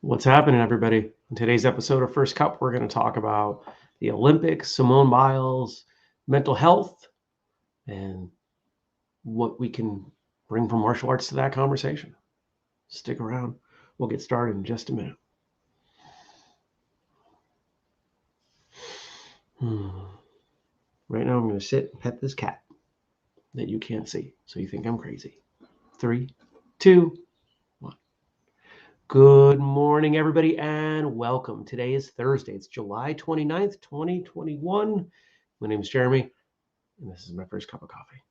What's happening, everybody? In today's episode of First Cup, we're going to talk about the Olympics, Simone Biles, mental health, and what we can bring from martial arts to that conversation. Stick around. We'll get started in just a minute. Right now, I'm going to sit and pet this cat that you can't see, so you think I'm crazy. 3, 2, 1. Good morning, everybody, and welcome. Today is Thursday. It's July 29th, 2021. My name is Jeremy, and this is my first cup of coffee.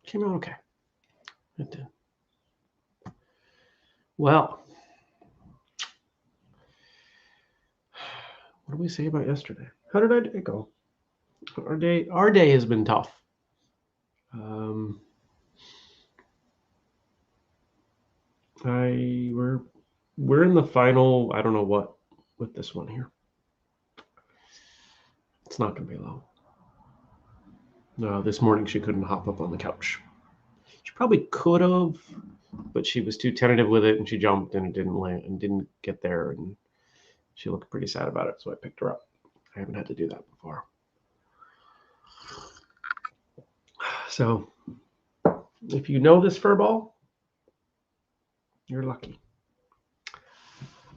Came out okay. It did. Well, what did we say about yesterday? How did our day go? Our day has been tough. We're in the final. I don't know what with this one here. It's not going to be long. No, this morning she couldn't hop up on the couch. She probably could have, but she was too tentative with it, and she jumped, and it didn't land, and didn't get there, and she looked pretty sad about it. So I picked her up. I haven't had to do that before. So if you know this fur ball, you're lucky.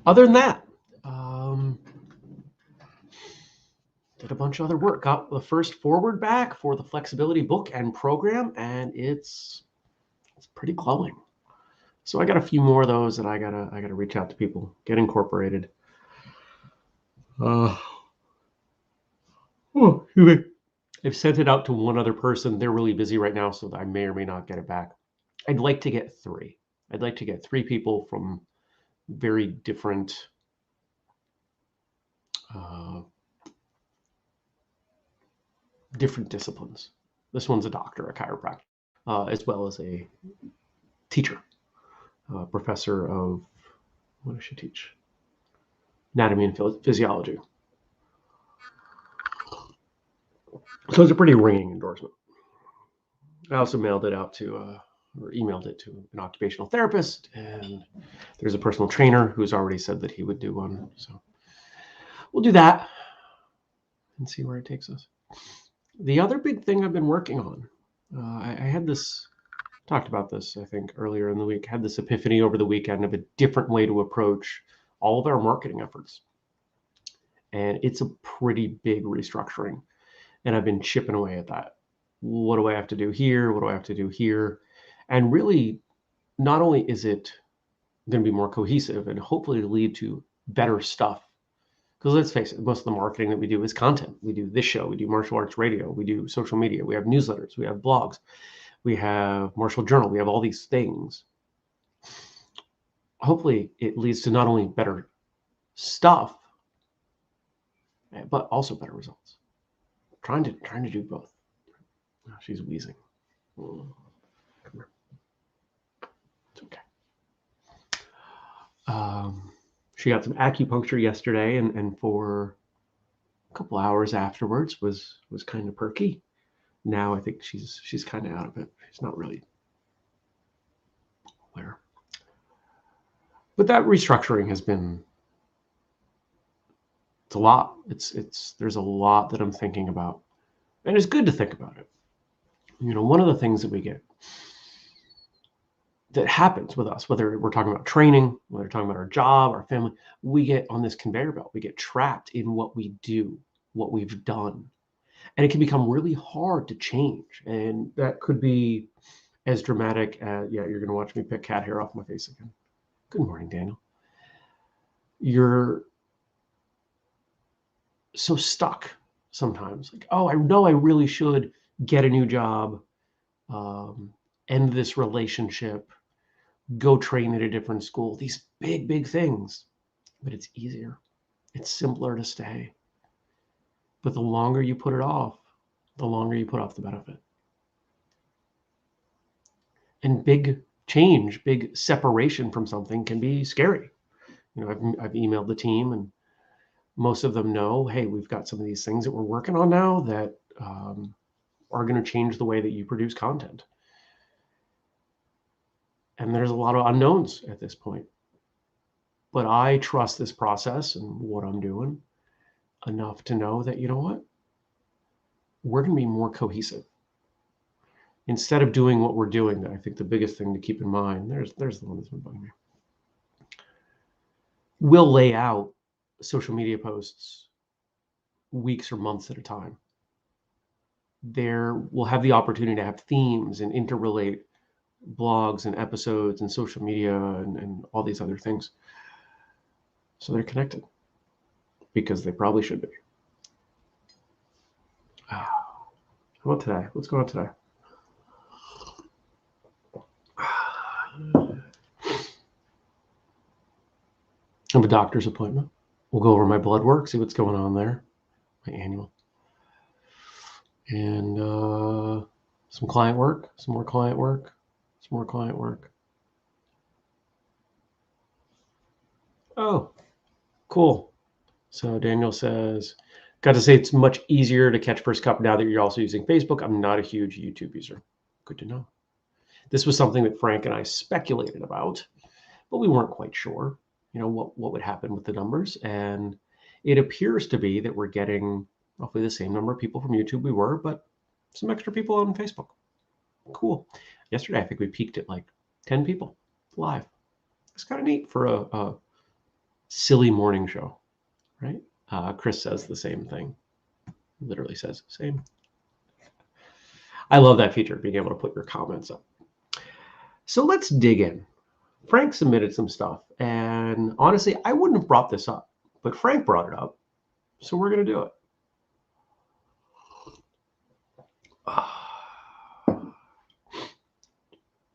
Other than that, did a bunch of other work. Got the first forward back for the flexibility book and program, and it's pretty glowing. So I got a few more of those that I gotta reach out to people, get incorporated. I've sent it out to one other person. They're really busy right now, so I may or may not get it back. I'd like to get 3. I'd like to get 3 people from very different different disciplines. This one's a doctor, a chiropractor, as well as a teacher, professor of, what does she teach? Anatomy and physiology. So it's a pretty ringing endorsement. I also mailed it out to, or emailed it to an occupational therapist, and there's a personal trainer who's already said that he would do one. So we'll do that and see where it takes us. The other big thing I've been working on, I had this, talked about this, I think, earlier in the week, had this epiphany over the weekend of a different way to approach all of our marketing efforts. And it's a pretty big restructuring. And I've been chipping away at that. What do I have to do here? What do I have to do here? And really, not only is it going to be more cohesive and hopefully lead to better stuff, because let's face it, most of the marketing that we do is content. We do this show, we do martial arts radio, we do social media, we have newsletters, we have blogs, we have Martial Journal, we have all these things. Hopefully it leads to not only better stuff, but also better results. Trying to do both. Oh, she's wheezing. Come here. It's okay. She got some acupuncture yesterday, and for a couple hours afterwards was kind of perky. Now I think she's kind of out of it. She's not really aware. But that restructuring has been, it's a lot. There's a lot that I'm thinking about, and it's good to think about it. One of the things that we get that happens with us, whether we're talking about training, whether we're talking about our job, our family, we get on this conveyor belt. We get trapped in what we do, what we've done. And it can become really hard to change. And that could be as dramatic as, yeah, you're going to watch me pick cat hair off my face again. Good morning, Daniel. You're so stuck sometimes. Like, oh, I know I really should get a new job, end this relationship, go train at a different school. These big, big things. But it's easier. It's simpler to stay. But the longer you put it off, the longer you put off the benefit. And big change, big separation from something can be scary. I've emailed the team, and most of them know, hey, we've got some of these things that we're working on now that are going to change the way that you produce content. And there's a lot of unknowns at this point. But I trust this process and what I'm doing enough to know that, you know what? We're going to be more cohesive. Instead of doing what we're doing, I think the biggest thing to keep in mind, there's the one that's been bugging me. We'll lay out social media posts weeks or months at a time. We'll have the opportunity to have themes and interrelate blogs and episodes and social media and all these other things. So they're connected because they probably should be. How about today? What's going on today? I have a doctor's appointment. We'll go over my blood work, see what's going on there, my annual. And some client work, some more client work, some more client work. Oh, cool. So Daniel says, got to say it's much easier to catch First Cup now that you're also using Facebook. I'm not a huge YouTube user. Good to know. This was something that Frank and I speculated about, but we weren't quite sure, what would happen with the numbers. And it appears to be that we're getting roughly the same number of people from YouTube we were, but some extra people on Facebook. Cool. Yesterday, I think we peaked at like 10 people live. It's kind of neat for a silly morning show, right? Chris says the same thing. Literally says same. I love that feature, being able to put your comments up. So let's dig in. Frank submitted some stuff, and honestly, I wouldn't have brought this up, but Frank brought it up, so we're going to do it.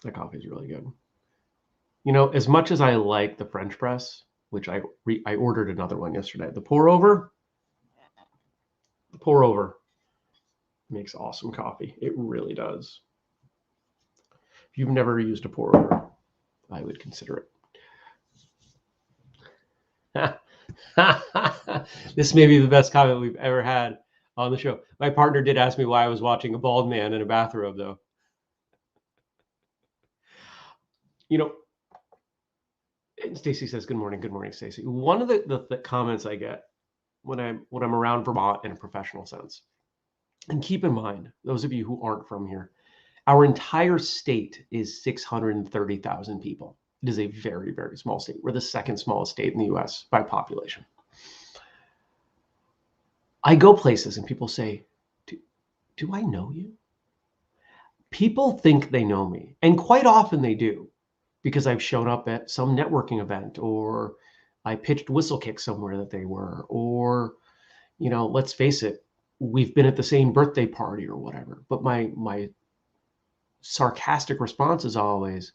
That coffee is really good. As much as I like the French press, which I ordered another one yesterday, the pour over makes awesome coffee. It really does. If you've never used a pour over, I would consider it. This may be the best comment we've ever had on the show. My partner did ask me why I was watching a bald man in a bathrobe, though. Stacy says, good morning, Stacy. One of the comments I get when I'm around Vermont in a professional sense, and keep in mind, those of you who aren't from here, our entire state is 630,000 people. It is a very, very small state. We're the second smallest state in the US by population. I go places and people say, do I know you? People think they know me, and quite often they do, because I've shown up at some networking event, or I pitched whistlekick somewhere that they were, or, let's face it, we've been at the same birthday party or whatever. But my sarcastic response is always,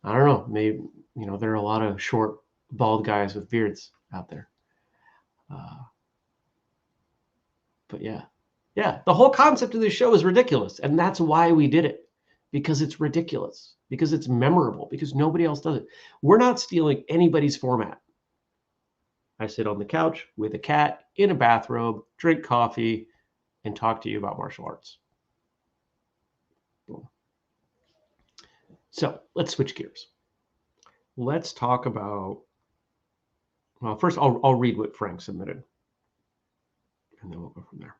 I don't know, maybe, there are a lot of short, bald guys with beards out there. But yeah, the whole concept of this show is ridiculous. And that's why we did it, because it's ridiculous, because it's memorable, because nobody else does it. We're not stealing anybody's format. I sit on the couch with a cat in a bathrobe, drink coffee, and talk to you about martial arts. Boom. So let's switch gears. Let's talk about, well, first I'll read what Frank submitted, and then we'll go from there.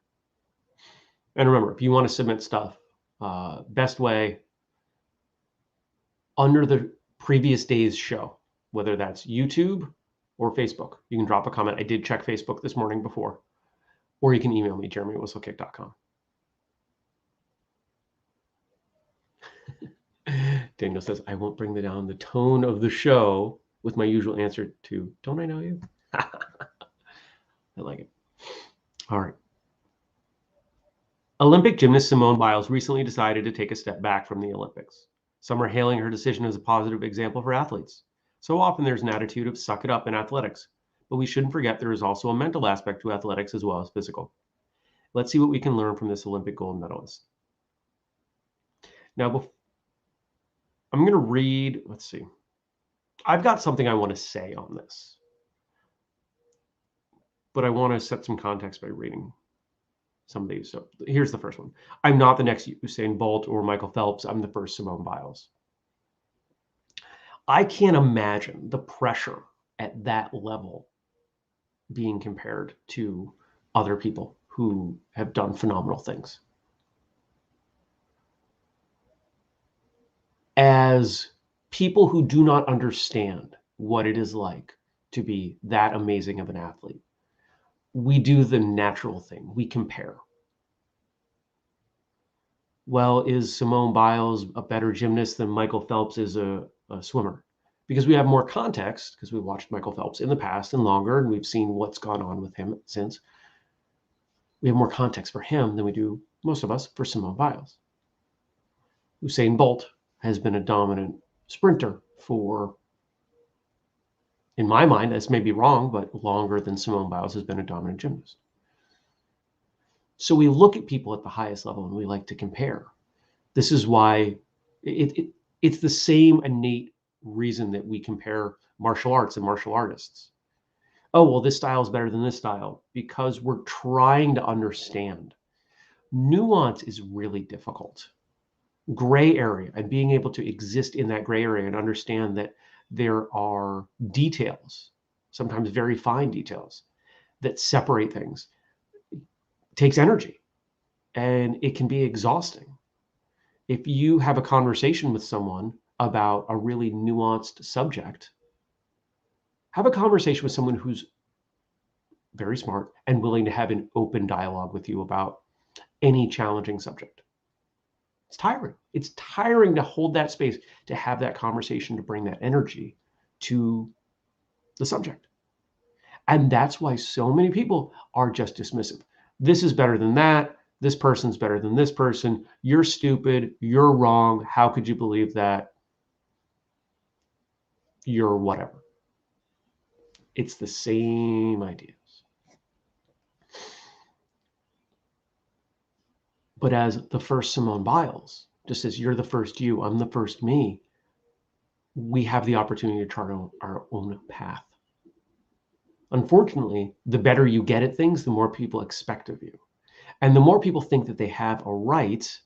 And remember, if you want to submit stuff, best way, under the previous day's show, whether that's YouTube or Facebook, you can drop a comment. I did check Facebook this morning before, or you can email me, jeremy@whistlekick.com. Daniel says, I won't bring down the tone of the show with my usual answer to, don't I know you? I like it. All right. Olympic gymnast Simone Biles recently decided to take a step back from the Olympics. Some are hailing her decision as a positive example for athletes. So often there's an attitude of suck it up in athletics, but we shouldn't forget there is also a mental aspect to athletics as well as physical. Let's see what we can learn from this Olympic gold medalist. Now, I'm going to read, let's see. I've got something I want to say on this, but I want to set some context by reading some of these. So here's the first one. I'm not the next Usain Bolt or Michael Phelps. I'm the first Simone Biles. I can't imagine the pressure at that level being compared to other people who have done phenomenal things. As people who do not understand what it is like to be that amazing of an athlete, we do the natural thing. We compare. Well, is Simone Biles a better gymnast than Michael Phelps is a swimmer? Because we have more context, because we watched Michael Phelps in the past and longer, and we've seen what's gone on with him since. We have more context for him than we do, most of us, for Simone Biles. Usain Bolt has been a dominant sprinter for, in my mind, this may be wrong, but longer than Simone Biles has been a dominant gymnast. So we look at people at the highest level and we like to compare. This is why it's the same innate reason that we compare martial arts and martial artists. Oh, well, this style is better than this style, because we're trying to understand. Nuance is really difficult. Gray area, and being able to exist in that gray area and understand that there are details, sometimes very fine details, that separate things, takes energy, and it can be exhausting. If you have a conversation with someone about a really nuanced subject, have a conversation with someone who's very smart and willing to have an open dialogue with you about any challenging subject. It's tiring. It's tiring to hold that space, to have that conversation, to bring that energy to the subject. And that's why so many people are just dismissive. This is better than that. This person's better than this person. You're stupid. You're wrong. How could you believe that? You're whatever. It's the same ideas. But as the first Simone Biles, just as you're the first you, I'm the first me, we have the opportunity to chart our own path. Unfortunately, the better you get at things, the more people expect of you. And the more people think that they have a right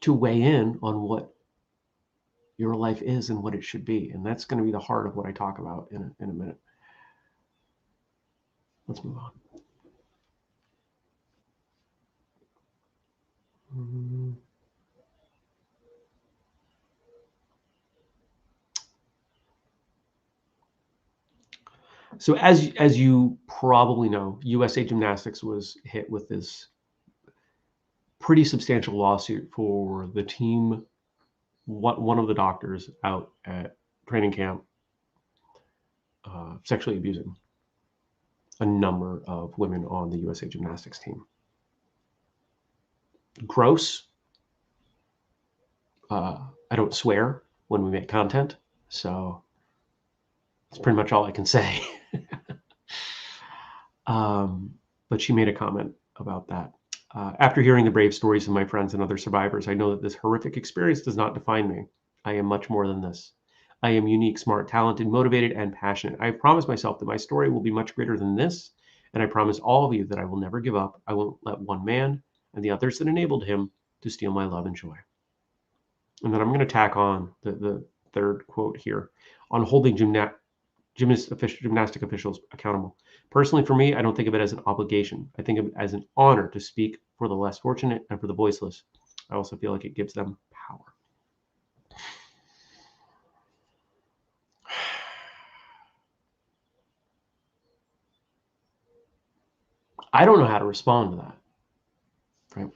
to weigh in on what your life is and what it should be. And that's going to be the heart of what I talk about in a minute. Let's move on. So as you probably know, USA Gymnastics was hit with this pretty substantial lawsuit for the team, one of the doctors out at training camp, sexually abusing a number of women on the USA Gymnastics team. Gross. I don't swear when we make content, so that's pretty much all I can say. But she made a comment about that. After hearing the brave stories of my friends and other survivors, I know that this horrific experience does not define me. I am much more than this. I am unique, smart, talented, motivated, and passionate. I have promised myself that my story will be much greater than this, and I promise all of you that I will never give up. I won't let one man and the others that enabled him to steal my love and joy. And then I'm going to tack on the third quote here on holding gymnastic officials accountable. Personally, for me, I don't think of it as an obligation. I think of it as an honor to speak for the less fortunate and for the voiceless. I also feel like it gives them power. I don't know how to respond to that, right?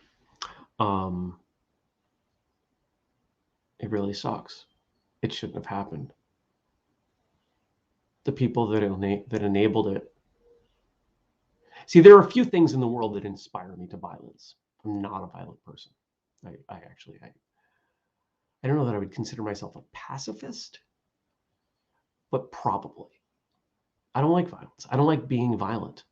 It really sucks. It shouldn't have happened. The people that enabled it. See, there are a few things in the world that inspire me to violence. I'm not a violent person. I don't know that I would consider myself a pacifist, but probably. I don't like violence. I don't like being violent.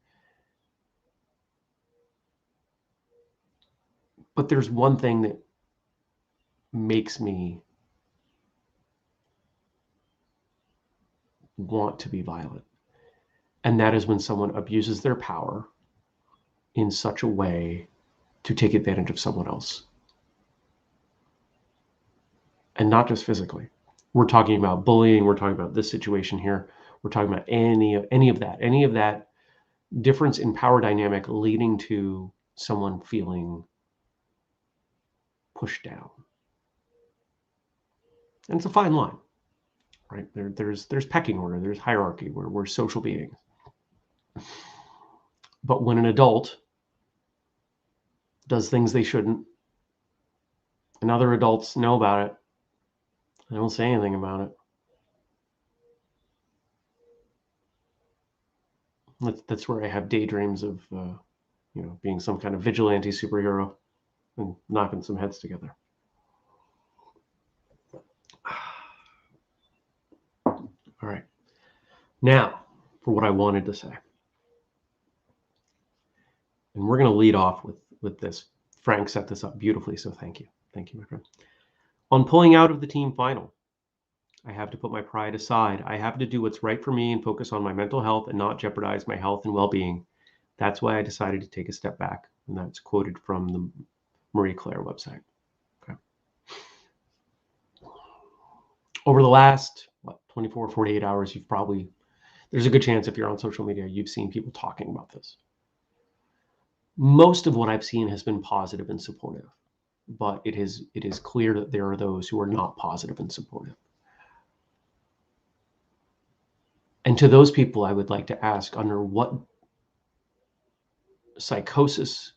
But there's one thing that makes me want to be violent. And that is when someone abuses their power in such a way to take advantage of someone else. And not just physically. We're talking about bullying. We're talking about this situation here. We're talking about any of that difference in power dynamic leading to someone feeling pushed down. And it's a fine line, right? There's pecking order, there's hierarchy. We're social beings. But when an adult does things they shouldn't, and other adults know about it, they don't say anything about it. That's where I have daydreams of, being some kind of vigilante superhero and knocking some heads together. All right. Now, for what I wanted to say. And we're going to lead off with this. Frank set this up beautifully, so thank you. Thank you, my friend. On pulling out of the team final, I have to put my pride aside. I have to do what's right for me and focus on my mental health and not jeopardize my health and well-being. That's why I decided to take a step back. And that's quoted from the Marie Claire website. Okay. Over the last 24, 48 hours, there's a good chance if you're on social media, you've seen people talking about this. Most of what I've seen has been positive and supportive, but it is clear that there are those who are not positive and supportive. And to those people, I would like to ask, under what psychosis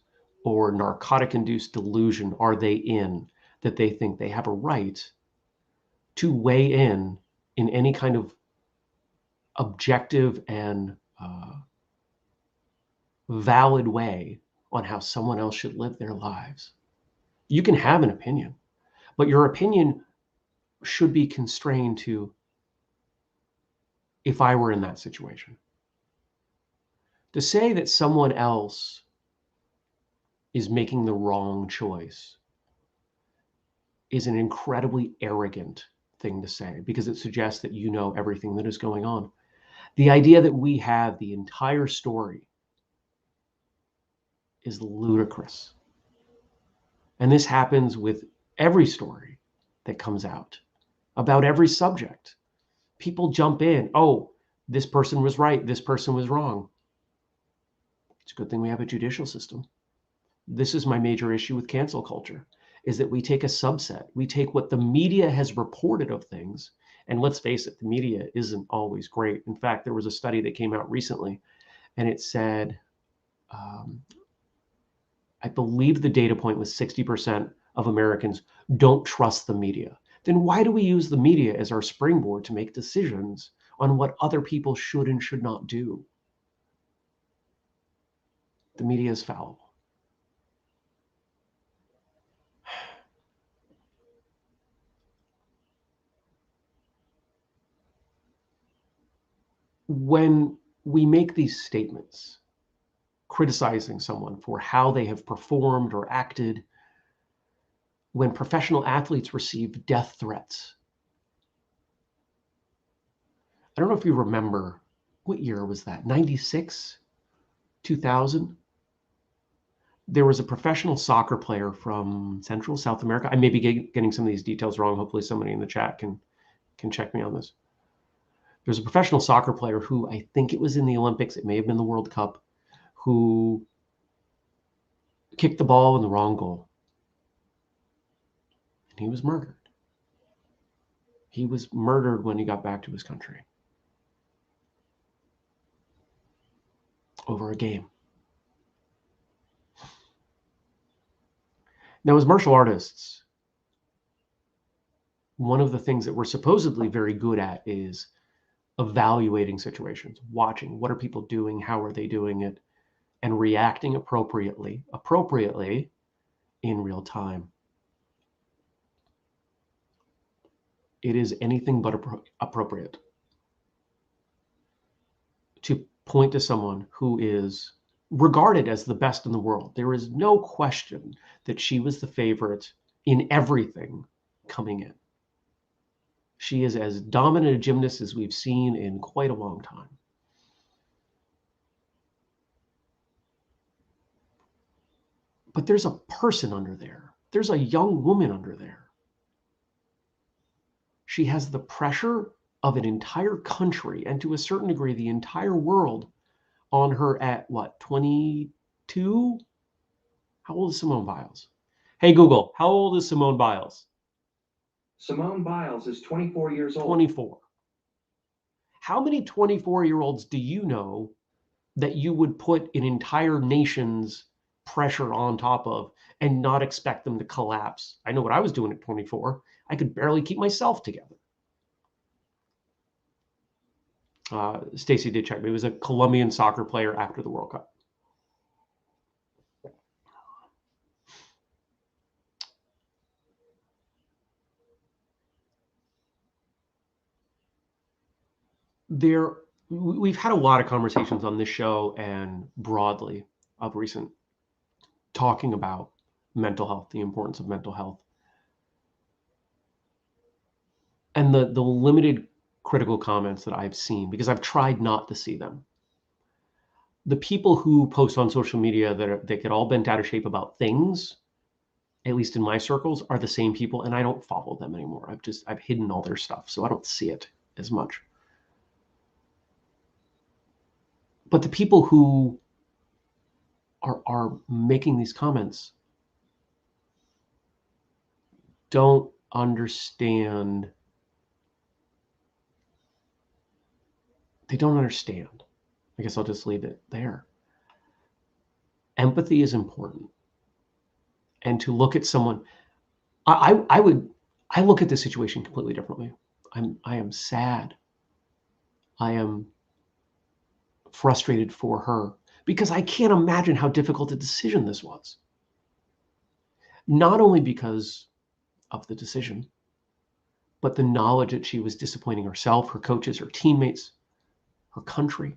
or narcotic-induced delusion are they in that they think they have a right to weigh in any kind of objective and valid way on how someone else should live their lives? You can have an opinion, but your opinion should be constrained to, if I were in that situation. To say that someone else is making the wrong choice is an incredibly arrogant thing to say, because it suggests that you know everything that is going on. The idea that we have the entire story is ludicrous. And this happens with every story that comes out about every subject. People jump in. Oh, this person was right. This person was wrong. It's a good thing we have a judicial system. This is my major issue with cancel culture, is that we take a subset. We take what the media has reported of things. And let's face it, the media isn't always great. In fact, there was a study that came out recently, and it said, I believe the data point was 60% of Americans don't trust the media. Then why do we use the media as our springboard to make decisions on what other people should and should not do? The media is fallible. When we make these statements, criticizing someone for how they have performed or acted, when professional athletes receive death threats, I don't know if you remember, what year was that? 96, 2000? There was a professional soccer player from Central South America. I may be getting some of these details wrong. Hopefully somebody in the chat can check me on this. There's a professional soccer player who, I think it was in the Olympics, it may have been the World Cup, who kicked the ball in the wrong goal. And he was murdered. He was murdered when he got back to his country over a game. Now, as martial artists, one of the things that we're supposedly very good at is evaluating situations, watching what are people doing, how are they doing it, and reacting appropriately in real time. It is anything but appropriate to point to someone who is regarded as the best in the world. There is no question that she was the favorite in everything coming in. She is as dominant a gymnast as we've seen in quite a long time. But there's a person under there. There's a young woman under there. She has the pressure of an entire country, and to a certain degree, the entire world on her at what, 22? How old is Simone Biles? Hey, Google, how old is Simone Biles? Simone Biles is 24 years old. 24. How many 24-year-olds do you know that you would put an entire nation's pressure on top of and not expect them to collapse? I know what I was doing at 24. I could barely keep myself together. Stacy did check me. He was a Colombian soccer player after the World Cup. We've had a lot of conversations on this show and broadly of recent talking about mental health, the importance of mental health, and the limited critical comments that I've seen, because I've tried not to see them. The people who post on social media that get all bent out of shape about things, at least in my circles, are the same people, and I don't follow them anymore. I've hidden all their stuff, so I don't see it as much. But the people who are making these comments don't understand. They don't understand. I guess I'll just leave it there. Empathy is important. And to look at someone, I look at this situation completely differently. I am sad. I am frustrated for her because I can't imagine how difficult a decision this was. Not only because of the decision, but the knowledge that she was disappointing herself, her coaches, her teammates, her country.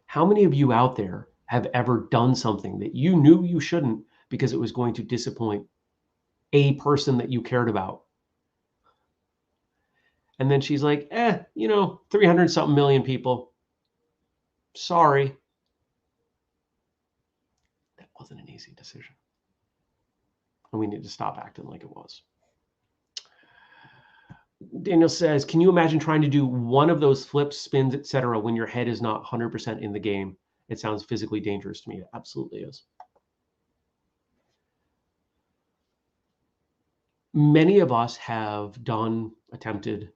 How many of you out there have ever done something that you knew you shouldn't because it was going to disappoint a person that you cared about? And then she's like, 300 something million people. Sorry. That wasn't an easy decision. And we need to stop acting like it was. Daniel says, can you imagine trying to do one of those flips, spins, etc., when your head is not 100% in the game? It sounds physically dangerous to me. It absolutely is. Many of us have attempted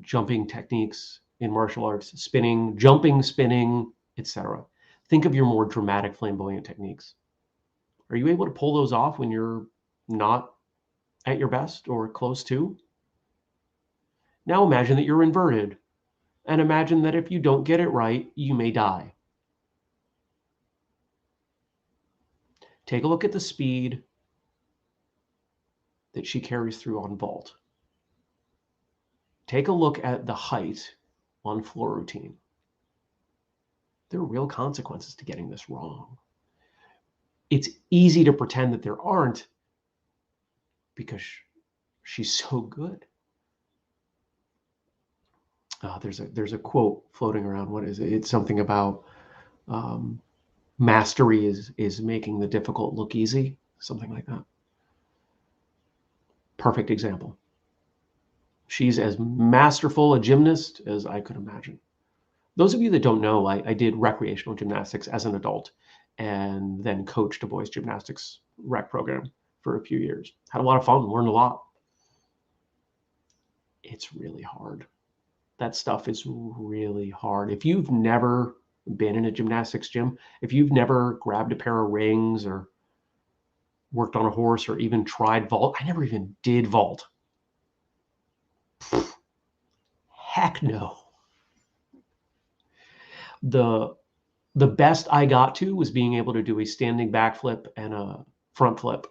jumping techniques in martial arts, spinning, jumping, spinning, etc. Think of your more dramatic, flamboyant techniques. Are you able to pull those off when you're not at your best or close to? Now imagine that you're inverted, and imagine that if you don't get it right, you may die. Take a look at the speed that she carries through on vault. Take a look at the height on floor routine. There are real consequences to getting this wrong. It's easy to pretend that there aren't because she's so good. There's a quote floating around. What is it? It's something about mastery is making the difficult look easy. Something like that. Perfect example. She's as masterful a gymnast as I could imagine. Those of you that don't know, I did recreational gymnastics as an adult and then coached a boys gymnastics rec program for a few years. Had a lot of fun, learned a lot. It's really hard. That stuff is really hard. If you've never been in a gymnastics gym, if you've never grabbed a pair of rings or worked on a horse or even tried vault, I never even did vault. Heck no. The best I got to was being able to do a standing backflip and a front flip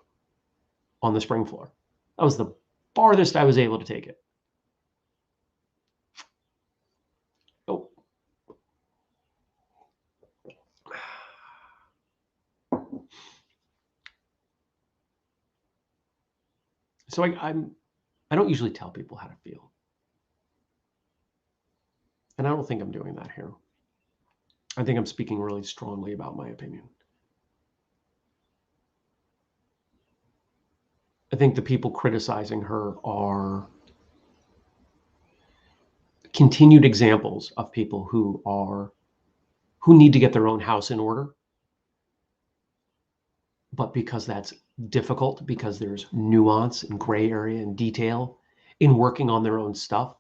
on the spring floor. That was the farthest I was able to take it. Oh. So I don't usually tell people how to feel. And I don't think I'm doing that here. I think I'm speaking really strongly about my opinion. I think the people criticizing her are continued examples of people who need to get their own house in order. But because that's difficult, because there's nuance and gray area and detail in working on their own stuff,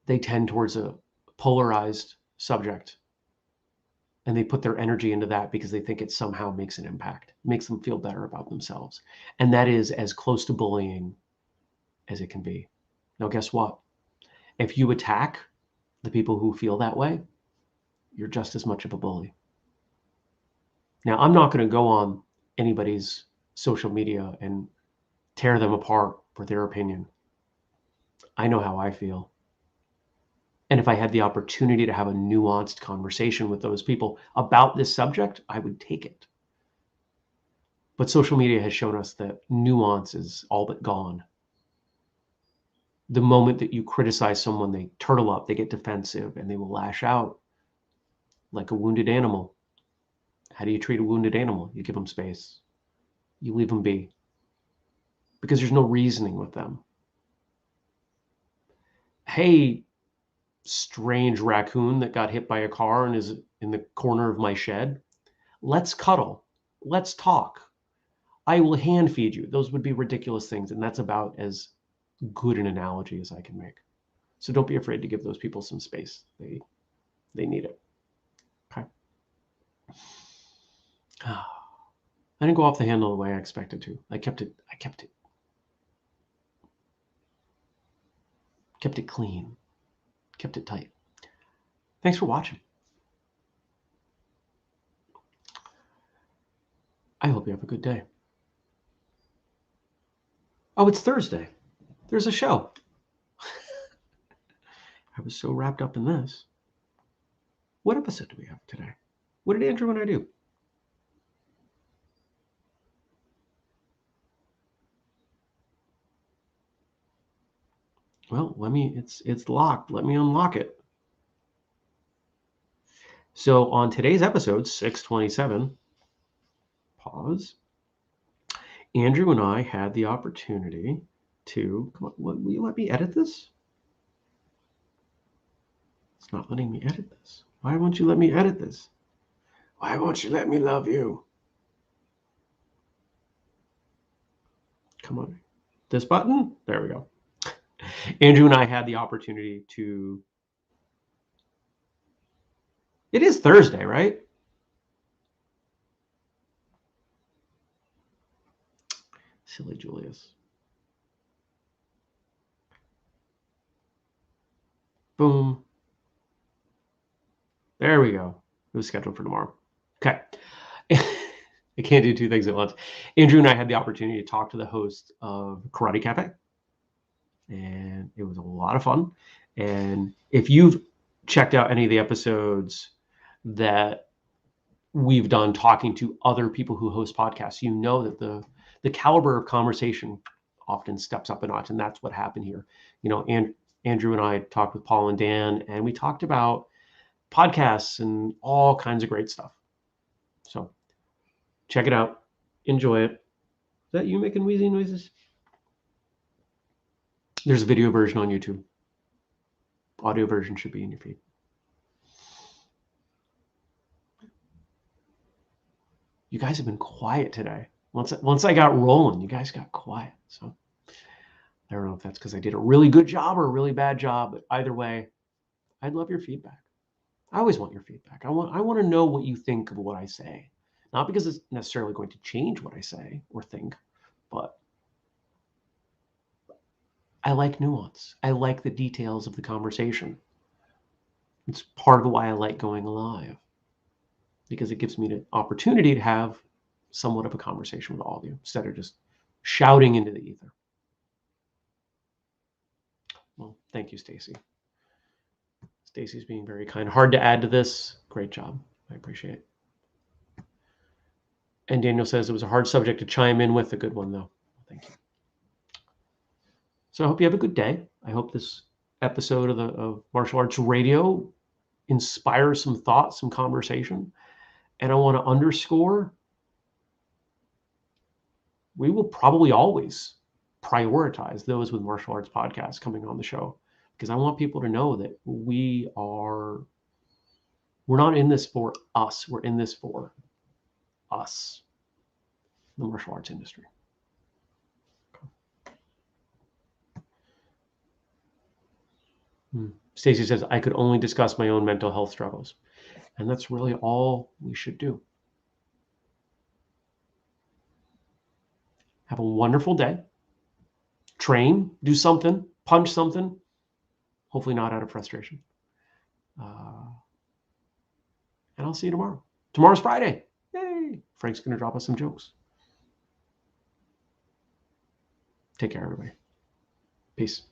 they tend towards a polarized subject. And they put their energy into that because they think it somehow makes an impact, makes them feel better about themselves. And that is as close to bullying as it can be. Now, guess what? If you attack the people who feel that way, you're just as much of a bully. Now, I'm not going to go on anybody's social media and tear them apart for their opinion. I know how I feel. And if I had the opportunity to have a nuanced conversation with those people about this subject, I would take it. But social media has shown us that nuance is all but gone. The moment that you criticize someone, they turtle up, they get defensive, and they will lash out like a wounded animal. How do you treat a wounded animal? You give them space. You leave them be. Because there's no reasoning with them. Hey, strange raccoon that got hit by a car and is in the corner of my shed. Let's cuddle. Let's talk. I will hand feed you. Those would be ridiculous things. And that's about as good an analogy as I can make. So don't be afraid to give those people some space. They need it. Okay. I didn't go off the handle the way I expected to. I kept it clean. Kept it tight. Thanks for watching. I hope you have a good day. Oh, it's Thursday. There's a show. I was so wrapped up in this. What episode do we have today? What did Andrew and I do? Well, it's locked. Let me unlock it. So on today's episode, 627, pause, Andrew and I had the opportunity to, come on, will you let me edit this? It's not letting me edit this. Why won't you let me edit this? Why won't you let me love you? Come on. This button? There we go. Andrew and I had the opportunity to... It is Thursday, right? Silly Julius. Boom. There we go. It was scheduled for tomorrow. Okay. I can't do two things at once. Andrew and I had the opportunity to talk to the host of Karate Cafe. And it was a lot of fun. And if you've checked out any of the episodes that we've done talking to other people who host podcasts, you know that the caliber of conversation often steps up a notch. And that's what happened here. You know, Andrew and I talked with Paul and Dan, and we talked about podcasts and all kinds of great stuff. So check it out. Enjoy it. Is that you making wheezy noises? There's a video version on YouTube. Audio version should be in your feed. You guys have been quiet today. Once I got rolling, you guys got quiet. So I don't know if that's because I did a really good job or a really bad job, but either way, I'd love your feedback. I always want your feedback. I want to know what you think of what I say. Not because it's necessarily going to change what I say or think, but I like nuance. I like the details of the conversation. It's part of why I like going live, because it gives me the opportunity to have somewhat of a conversation with all of you instead of just shouting into the ether. Well, thank you, Stacy. Stacy's being very kind. Hard to add to this. Great job. I appreciate it. And Daniel says it was a hard subject to chime in with. A good one, though. Thank you. So I hope you have a good day. I hope this episode of Martial Arts Radio inspire some thought, some conversation. And I want to underscore, we will probably always prioritize those with martial arts podcasts coming on the show, because I want people to know that we're not in this for us. We're in this for us, the martial arts industry. Stacy says, I could only discuss my own mental health struggles. And that's really all we should do. Have a wonderful day. Train, do something, punch something. Hopefully not out of frustration. And I'll see you tomorrow. Tomorrow's Friday. Yay! Frank's going to drop us some jokes. Take care, everybody. Peace.